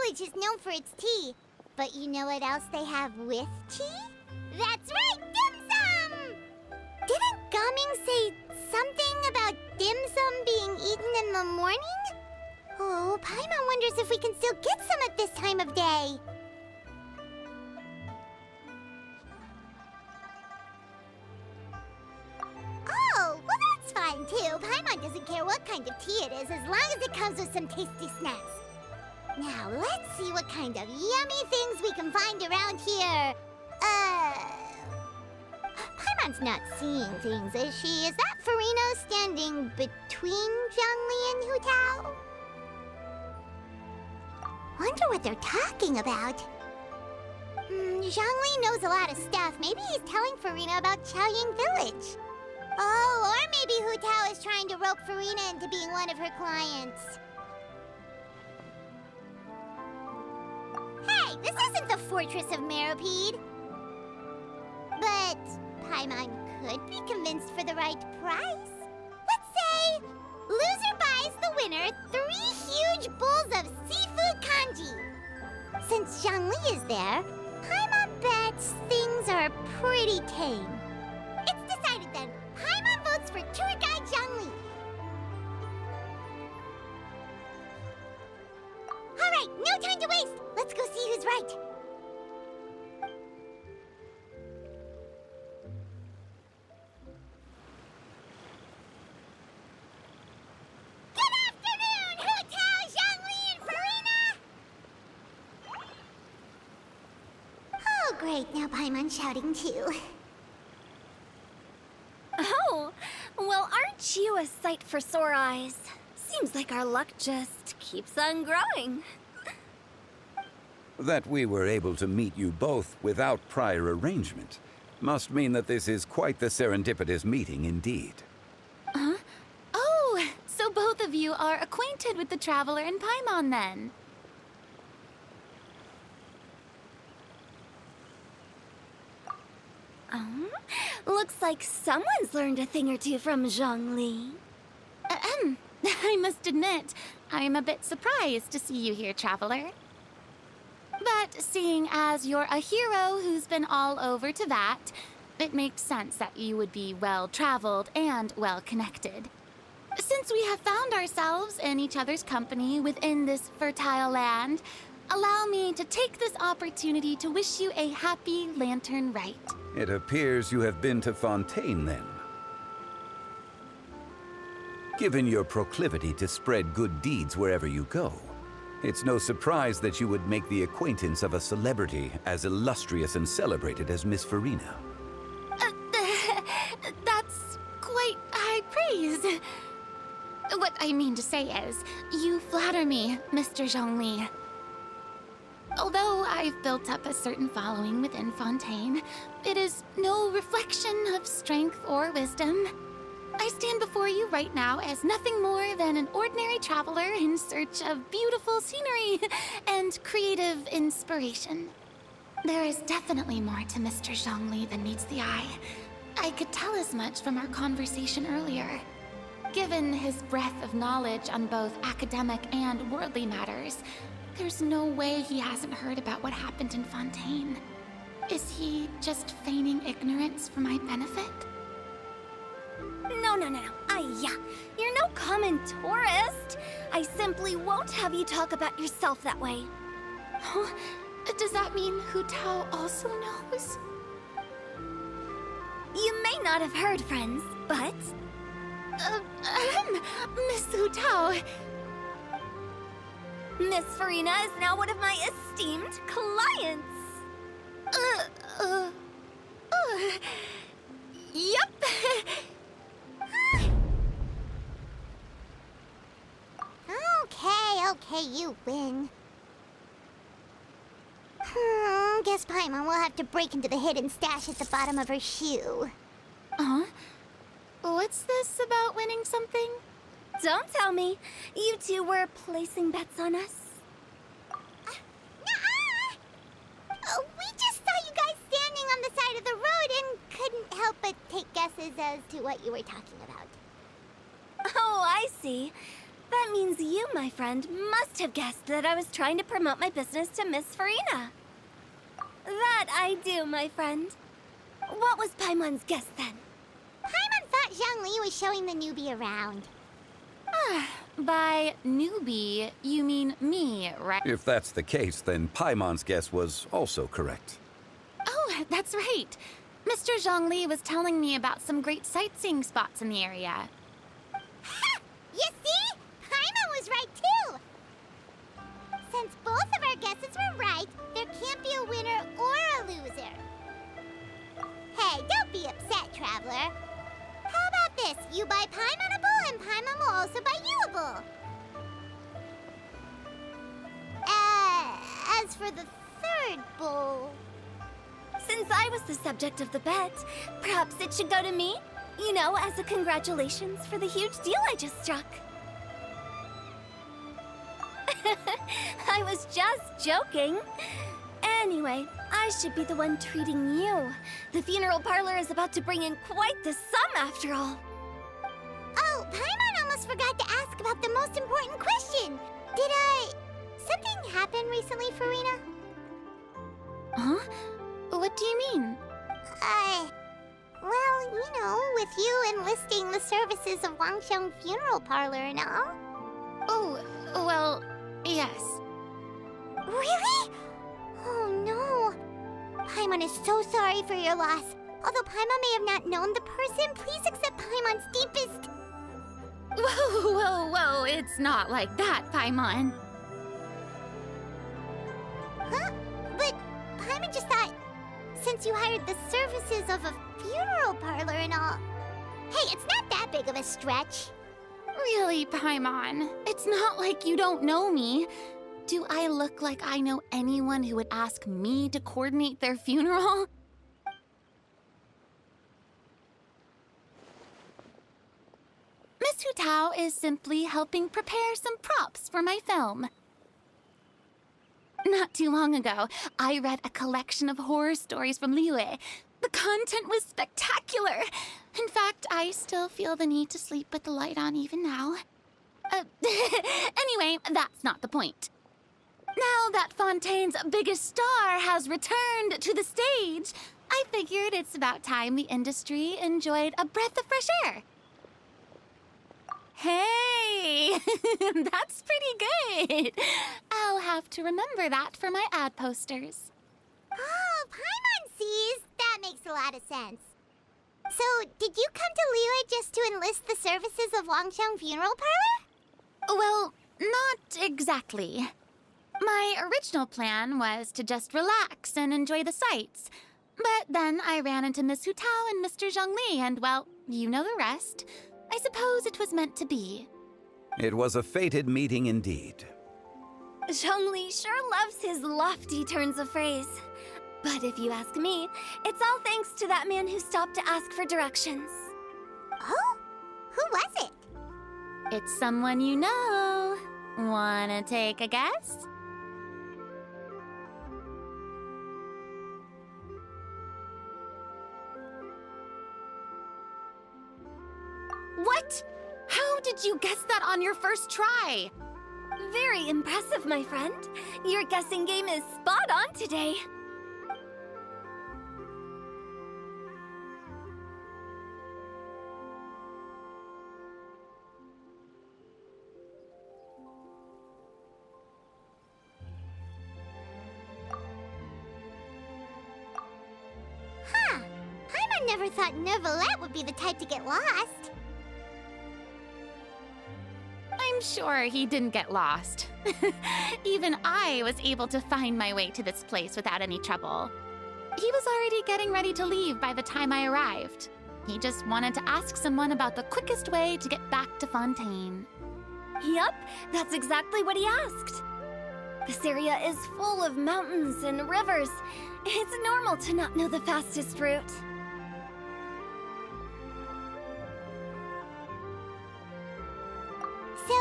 village is known for its tea. But you know what else they have with tea? That's right, dim sum! Didn't Gaming say something about dim sum being eaten in the morning? Oh, Paimon wonders if we can still get some at this time of day. Oh, well that's fine too. Paimon doesn't care what kind of tea it is as long as it comes with some tasty snacks. Now, let's see what kind of yummy things we can find around here. Paimon's not seeing things, is she? Is that FURINA standing between Zhongli and Hu Tao? Wonder what they're talking about. Zhongli knows a lot of stuff. Maybe he's telling FURINA about Chaoying Village. Oh, or maybe Hu Tao is trying to rope FURINA into being one of her clients. Hey, this isn't the Fortress of Meropide. But Paimon could be convinced for the right price. Let's say, loser buys the winner 3 huge bowls of seafood kanji. Since Zhongli is there, Paimon bets things are pretty tame. It's decided then. Paimon votes for tour guide Zhongli. All right, no time to waste. Let's go see who's right. Good afternoon, Hu Tao, Zhongli, and FURINA! Oh, great. Now Paimon's shouting too. Oh, well, aren't you a sight for sore eyes? Seems like our luck just keeps on growing. That we were able to meet you both without prior arrangement must mean that this is quite the serendipitous meeting indeed. Huh? Oh, so both of you are acquainted with the Traveler and Paimon then? Looks like someone's learned a thing or two from Zhongli. I must admit, I'm a bit surprised to see you here, Traveler. But seeing as you're a hero who's been all over Teyvat, it makes sense that you would be well-traveled and well-connected. Since we have found ourselves in each other's company within this fertile land, allow me to take this opportunity to wish you a happy Lantern Rite. It appears you have been to Fontaine then. Given your proclivity to spread good deeds wherever you go, it's no surprise that you would make the acquaintance of a celebrity as illustrious and celebrated as Miss FURINA. That's quite high praise. What I mean to say is, you flatter me, Mr. Zhongli. Although I've built up a certain following within Fontaine, it is no reflection of strength or wisdom. I stand before you right now as nothing more than an ordinary traveler in search of beautiful scenery and creative inspiration. There is definitely more to Mr. Zhongli than meets the eye. I could tell as much from our conversation earlier. Given his breadth of knowledge on both academic and worldly matters, there's no way he hasn't heard about what happened in Fontaine. Is he just feigning ignorance for my benefit? No. You're no common tourist. I simply won't have you talk about yourself that way. Oh, does that mean Hu Tao also knows? You may not have heard, friends, but... Miss Hu Tao. Miss FURINA is now one of my esteemed clients. Yep. Okay, you win. Guess Paimon will have to break into the hidden stash at the bottom of her shoe. What's this about winning something? Don't tell me. You two were placing bets on us. Nuh-uh! We just saw you guys standing on the side of the road and couldn't help but take guesses as to what you were talking about. Oh, I see. That That means you, my friend, must have guessed that I was trying to promote my business to Miss FURINA. That I do, my friend. What was Paimon's guess then? Paimon thought Zhongli was showing the newbie around. By newbie, you mean me, right? If that's the case, then Paimon's guess was also correct. Oh, that's right. Mr. Zhongli was telling me about some great sightseeing spots in the area. Ha! You see? Paimon was right too! Since both of our guesses were right, there can't be a winner or a loser. Hey, don't be upset, Traveler. How about this? You buy Paimon a bowl, and Paimon will also buy you a bowl. As for the third bowl... Since I was the subject of the bet, perhaps it should go to me? You know, as a congratulations for the huge deal I just struck. I was just joking. Anyway, I should be the one treating you. The funeral parlor is about to bring in quite the sum after all. Oh, Paimon almost forgot to ask about the most important question. Something happen recently, FURINA? Huh? What do you mean? Well, you know, with you enlisting the services of Wangsheng Funeral Parlor and all. Oh, well, yes. Really? Oh no. Paimon is so sorry for your loss. Although Paimon may have not known the person, please accept Paimon's deepest... Whoa, it's not like that, Paimon. Huh? But Paimon just thought, since you hired the services of a funeral parlor and all... Hey, it's not that big of a stretch. Really, Paimon? It's not like you don't know me. Do I look like I know anyone who would ask me to coordinate their funeral? Miss Hu Tao is simply helping prepare some props for my film. Not too long ago, I read a collection of horror stories from Liyue. The content was spectacular. In fact, I still feel the need to sleep with the light on even now. Anyway, that's not the point. Now that Fontaine's biggest star has returned to the stage, I figured it's about time the industry enjoyed a breath of fresh air. Hey, that's pretty good. I'll have to remember that for my ad posters. Oh, Paimon sees. That makes a lot of sense. So, did you come to Liyue just to enlist the services of Wangsheng Funeral Parlor? Well, not exactly. My original plan was to just relax and enjoy the sights. But then I ran into Miss Hu Tao and Mr. Zhongli, and well, you know the rest. I suppose it was meant to be. It was a fated meeting indeed. Zhongli sure loves his lofty turns of phrase. But if you ask me, it's all thanks to that man who stopped to ask for directions. Oh? Who was it? It's someone you know. Wanna take a guess? What? How did you guess that on your first try? Very impressive, my friend. Your guessing game is spot on today. Huh. Paimon never thought Neuvillette would be the type to get lost. I'm sure he didn't get lost. Even I was able to find my way to this place without any trouble. He was already getting ready to leave by the time I arrived. He just wanted to ask someone about the quickest way to get back to Fontaine. Yup, that's exactly what he asked. This area is full of mountains and rivers. It's normal to not know the fastest route. So,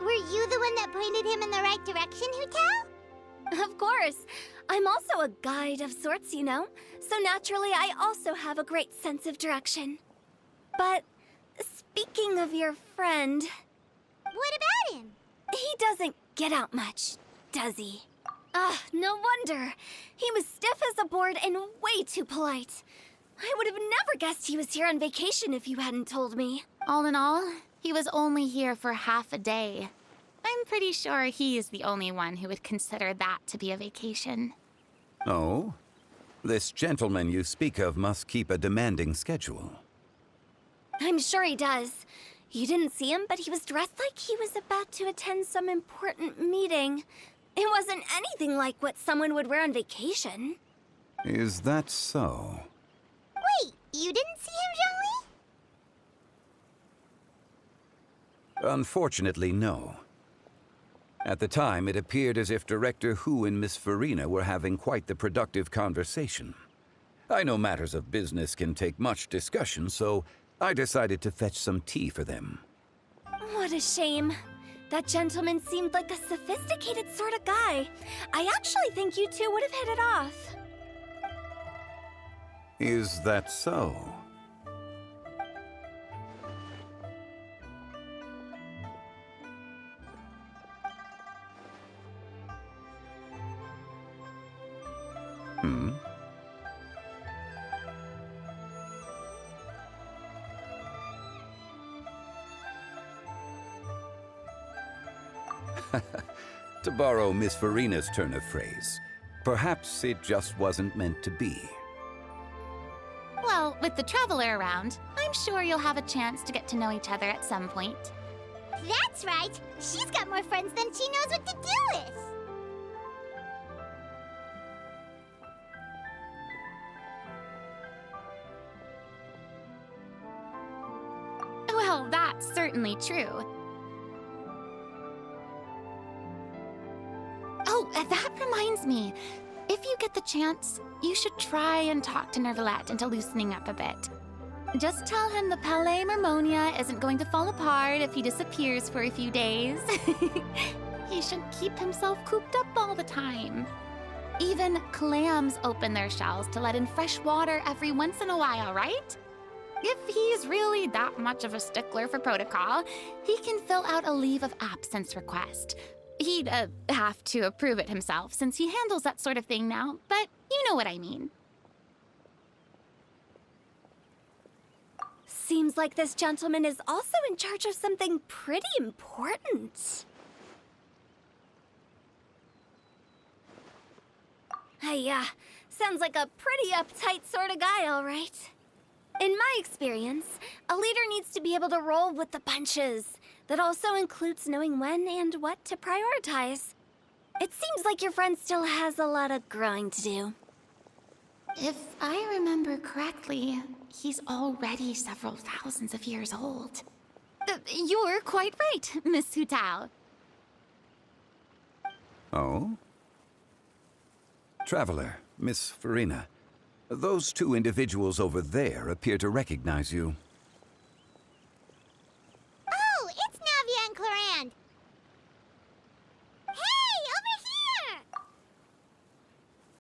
were you the one that pointed him in the right direction, Hu Tao? Of course. I'm also a guide of sorts, you know. So naturally, I also have a great sense of direction. But speaking of your friend... What about him? He doesn't get out much, does he? Ah, no wonder. He was stiff as a board and way too polite. I would have never guessed he was here on vacation if you hadn't told me. All in all, he was only here for half a day. I'm pretty sure he is the only one who would consider that to be a vacation. Oh? This gentleman you speak of must keep a demanding schedule. I'm sure he does. You didn't see him, but he was dressed like he was about to attend some important meeting. It wasn't anything like what someone would wear on vacation. Is that so? Wait, you didn't see him, Zhongli? Unfortunately, no. At the time, it appeared as if Director Hu and Miss FURINA were having quite the productive conversation. I know matters of business can take much discussion, so I decided to fetch some tea for them. What a shame. That gentleman seemed like a sophisticated sort of guy. I actually think you two would have hit it off. Is that so? Hmm? To borrow Miss FURINA's turn of phrase, perhaps it just wasn't meant to be. Well, with the traveler around, I'm sure you'll have a chance to get to know each other at some point. That's right. She's got more friends than she knows what to do with. Well, that's certainly true. Oh, that reminds me. If you get the chance, you should try and talk to Nervalette into loosening up a bit. Just tell him the Palais Mermonia isn't going to fall apart if he disappears for a few days. He shouldn't keep himself cooped up all the time. Even clams open their shells to let in fresh water every once in a while, right? If he's really that much of a stickler for protocol, he can fill out a leave of absence request. He'd have to approve it himself since he handles that sort of thing now, but you know what I mean. Seems like this gentleman is also in charge of something pretty important. Sounds like a pretty uptight sort of guy, all right. In my experience, a leader needs to be able to roll with the punches. That also includes knowing when and what to prioritize. It seems like your friend still has a lot of growing to do. If I remember correctly, he's already several thousands of years old. You're quite right, Miss Hu Tao. Oh? Traveler, Miss FURINA, those two individuals over there appear to recognize you.